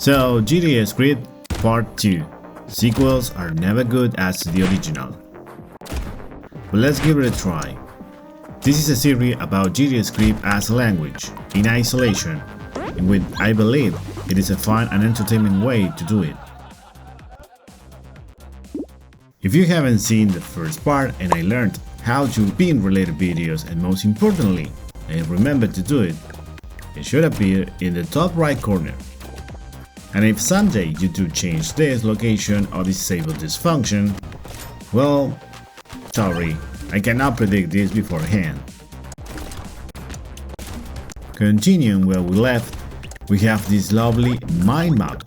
So, GDScript Part 2. Sequels are never good as the original. But let's give it a try. This is a series about GDScript as a language, in isolation, in which I believe it is a fun and entertaining way to do it. If you haven't seen the first part and I learned how to pin related videos and most importantly, I remembered to do it, it should appear in the top right corner. And if someday you do change this location or disable this function, well, sorry, I cannot predict this beforehand. Continuing where we left, we have this lovely mind map.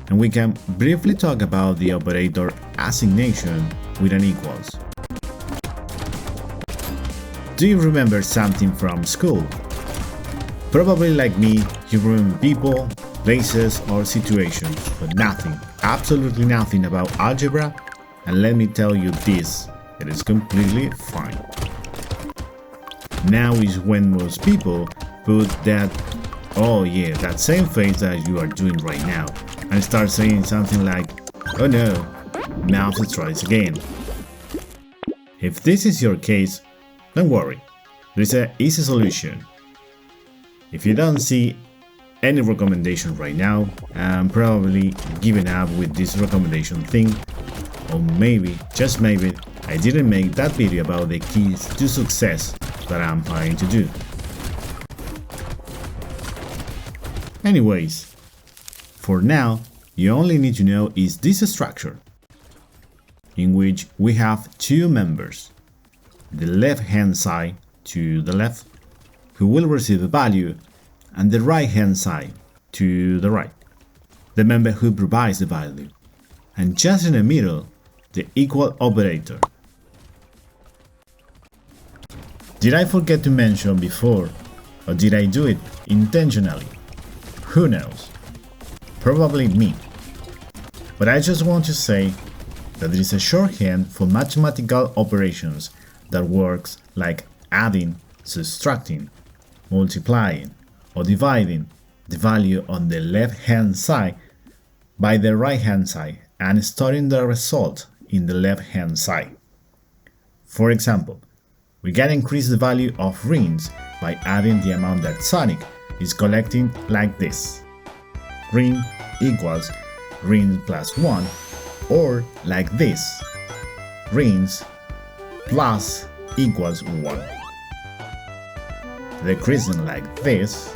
And we can briefly talk about the operator assignation with an equals. Do you remember something from school? Probably like me, you remember people, places or situations, but nothing, absolutely nothing about algebra, and let me tell you this, it is completely fine. Now is when most people put that, oh yeah, that same face that you are doing right now, and start saying something like, oh no, now let's try this again. If this is your case, don't worry, there is an easy solution. If you don't see any recommendation right now, I'm probably giving up with this recommendation thing, or maybe, just maybe, I didn't make that video about the keys to success that I'm planning to do. Anyways, for now, you only need to know is this structure, in which we have two members, the left hand side to the left, who will receive a value, and the right hand side to the right, the member who provides the value, and just in the middle, the equal operator. Did I forget to mention before, or did I do it intentionally? Who knows? Probably me. But I just want to say that there is a shorthand for mathematical operations that works like adding, subtracting, multiplying, or dividing the value on the left hand side by the right hand side and storing the result in the left hand side. For example, we can increase the value of rings by adding the amount that Sonic is collecting like this. Ring equals rings plus 1, or like this. Rings plus equals 1. Decreasing like this,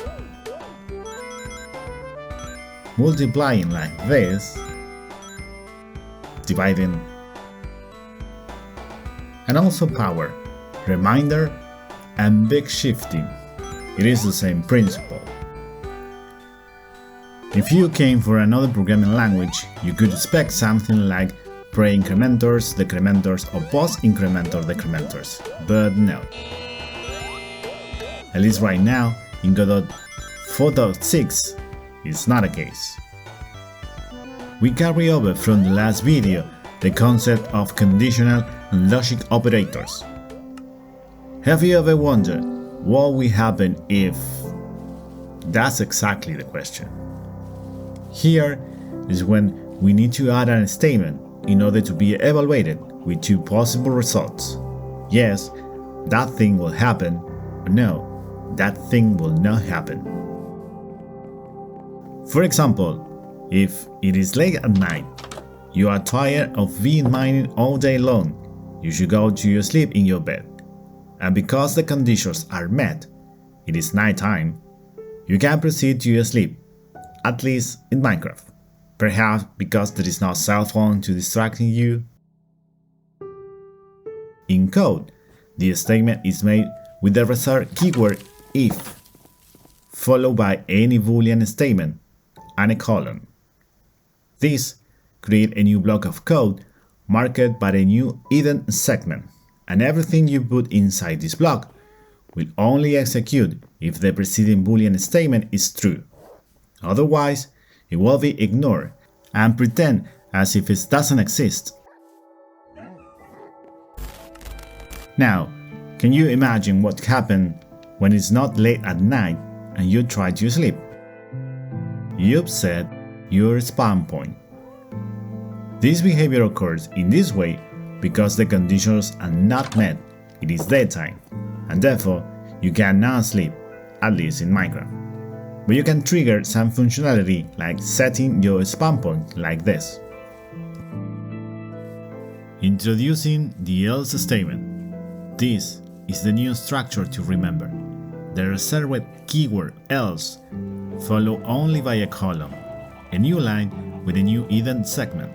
multiplying like this, dividing, and also power, reminder, and big shifting. It is the same principle. If you came for another programming language, you could expect something like pre-incrementors, decrementors, or post-incrementor decrementors, but no. At least right now, in Godot 4.6, it's not the case. We carry over from the last video the concept of conditional and logic operators. Have you ever wondered what will happen if? That's exactly the question. Here is when we need to add a statement in order to be evaluated with two possible results. Yes, that thing will happen, or no, that thing will not happen. For example, if it is late at night, you are tired of being mining all day long, you should go to sleep in your bed. And because the conditions are met, it is nighttime, you can proceed to sleep, at least in Minecraft. Perhaps because there is no cell phone to distracting you. In code, the statement is made with the reserved keyword if, followed by any Boolean statement and a colon. This creates a new block of code marked by a new hidden segment, and everything you put inside this block will only execute if the preceding Boolean statement is true. Otherwise, it will be ignored and pretend as if it doesn't exist. Now, can you imagine what happens when it's not late at night and you try to sleep? you've set your spawn point. This behavior occurs in this way because the conditions are not met. It is daytime, and therefore you cannot sleep, at least in Minecraft. But you can trigger some functionality like setting your spawn point like this. Introducing the else statement. This is the new structure to remember. The reserved keyword else follow only by a column, a new line with a new event segment.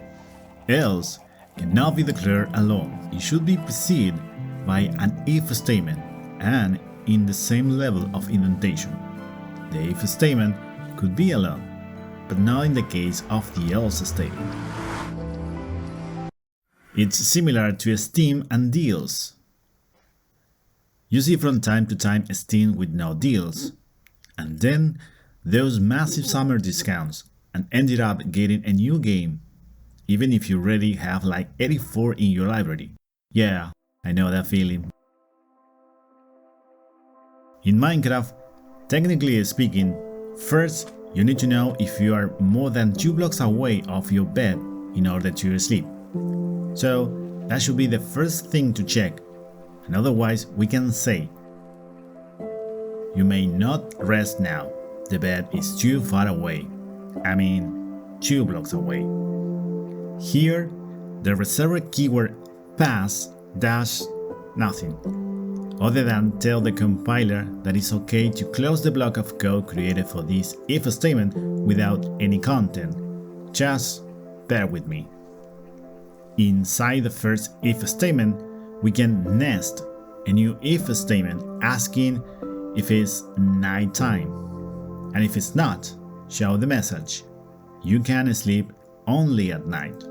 Else cannot be declared alone. It should be preceded by an if statement and in the same level of indentation. The if statement could be alone, but not in the case of the else statement. It's similar to Steam and deals. You see from time to time Steam with no deals, and then those massive summer discounts, and ended up getting a new game, even if you already have like 84 in your library. Yeah, I know that feeling. In Minecraft, technically speaking, first you need to know if you are more than 2 blocks away of your bed in order to sleep. So that should be the first thing to check, and otherwise we can say, you may not rest now, the bed is too far away. I mean, 2 blocks away. Here, the reserved keyword pass dash nothing, other than tell the compiler that it's okay to close the block of code created for this if statement without any content. Just bear with me. Inside the first if statement, we can nest a new if statement asking if it's nighttime, and if it's not, show the message, you can sleep only at night.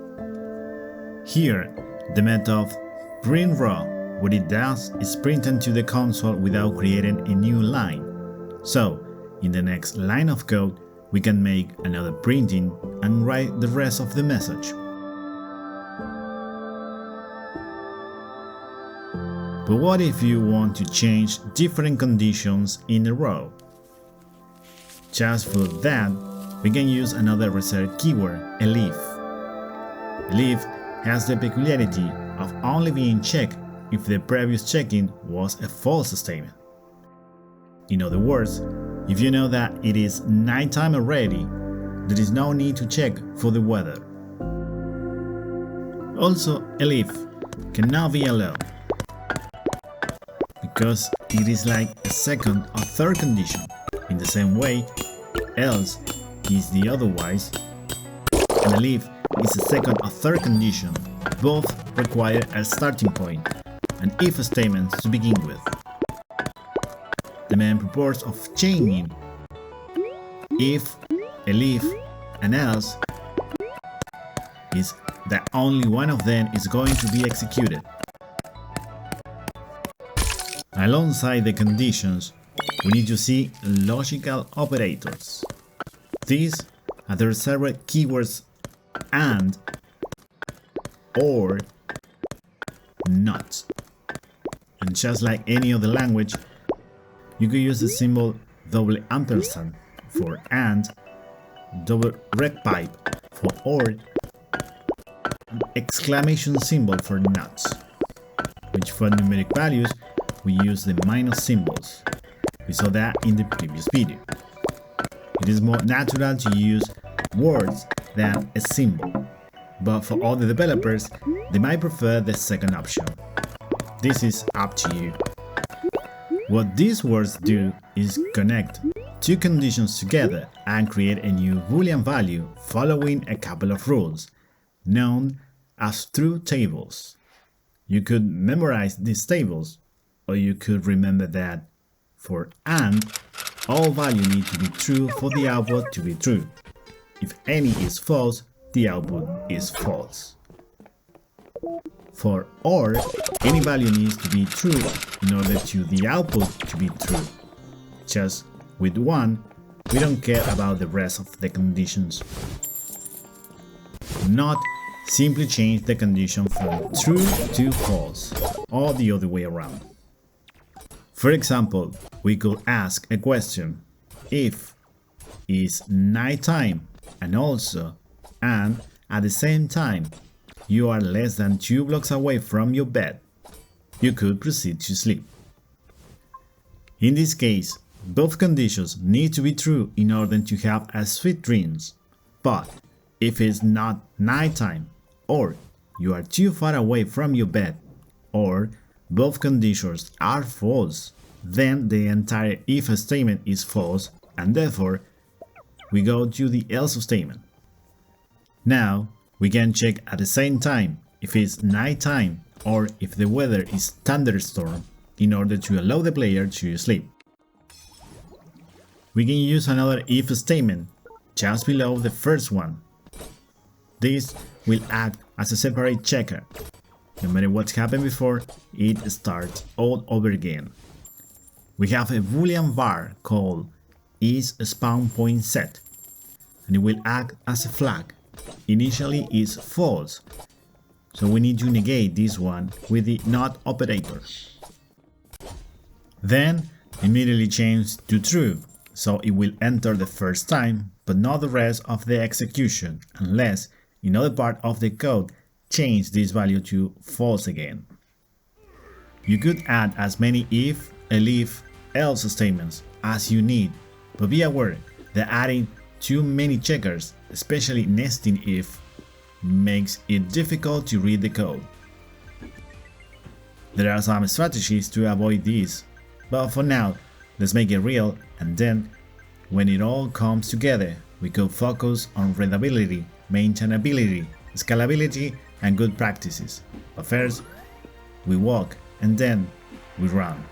Here, the method print raw, what it does is print into the console without creating a new line. So, in the next line of code, we can make another printing and write the rest of the message. But what if you want to change different conditions in a row? Just for that, we can use another reserved keyword, elif. Elif has the peculiarity of only being checked if the previous checking was a false statement. In other words, if you know that it is nighttime already, there is no need to check for the weather. Also, elif cannot be alone, because it is like a second or third condition. In the same way, else is the otherwise, and elif is a second or third condition. Both require a starting point, and if statements to begin with. The main purpose of chaining if, elif, and else is that only one of them is going to be executed. Alongside the conditions, we need to see logical operators. These are the reserved keywords and, or, not. And just like any other language, you could use the symbol $ampersand for and, $recpipe for or, and exclamation symbol for not, which for numeric values we use the minus symbols. We saw that in the previous video. It is more natural to use words than a symbol, but for all the developers, they might prefer the second option. This is up to you. What these words do is connect two conditions together and create a new Boolean value following a couple of rules, known as truth tables. You could memorize these tables, or you could remember that for and, all values need to be true for the output to be true. If any is false, the output is false. For or, any value needs to be true in order to the output to be true. Just with one, we don't care about the rest of the conditions. Not simply change the condition from true to false, or the other way around. For example, we could ask a question, if is nighttime and at the same time you are less than 2 blocks away from your bed, you could proceed to sleep. In this case, both conditions need to be true in order to have a sweet dreams, but if it's not nighttime, or you are too far away from your bed, or both conditions are false, then the entire if statement is false and therefore we go to the else statement. Now we can check at the same time if it's nighttime or if the weather is thunderstorm in order to allow the player to sleep. We can use another if statement just below the first one. This will act as a separate checker. No matter what's happened before, it starts all over again. We have a boolean var called isSpawnPointSet, and it will act as a flag. Initially it's false, so we need to negate this one with the not operator. Then immediately change to true, so it will enter the first time, but not the rest of the execution, unless another part of the code change this value to false again. You could add as many if, elif, else statements as you need, but be aware that adding too many checkers, especially nesting if, makes it difficult to read the code. There are some strategies to avoid this, but for now, let's make it real, and then, when it all comes together, we could focus on readability, maintainability, scalability, and good practices. But first, we walk, and then we run.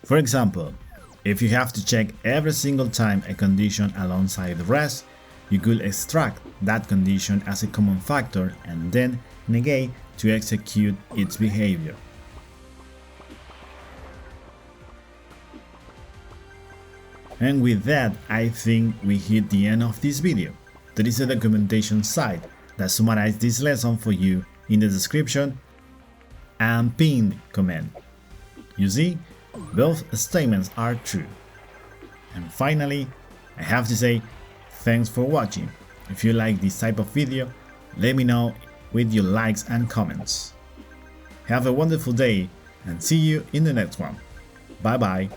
For example, if you have to check every single time a condition alongside the rest, you could extract that condition as a common factor and then negate to execute its behavior. And with that, I think we hit the end of this video. There is a documentation site that summarizes this lesson for you in the description and pinned comment. You see, both statements are true. And finally, I have to say thanks for watching. If you like this type of video, let me know with your likes and comments. Have a wonderful day and see you in the next one. Bye bye.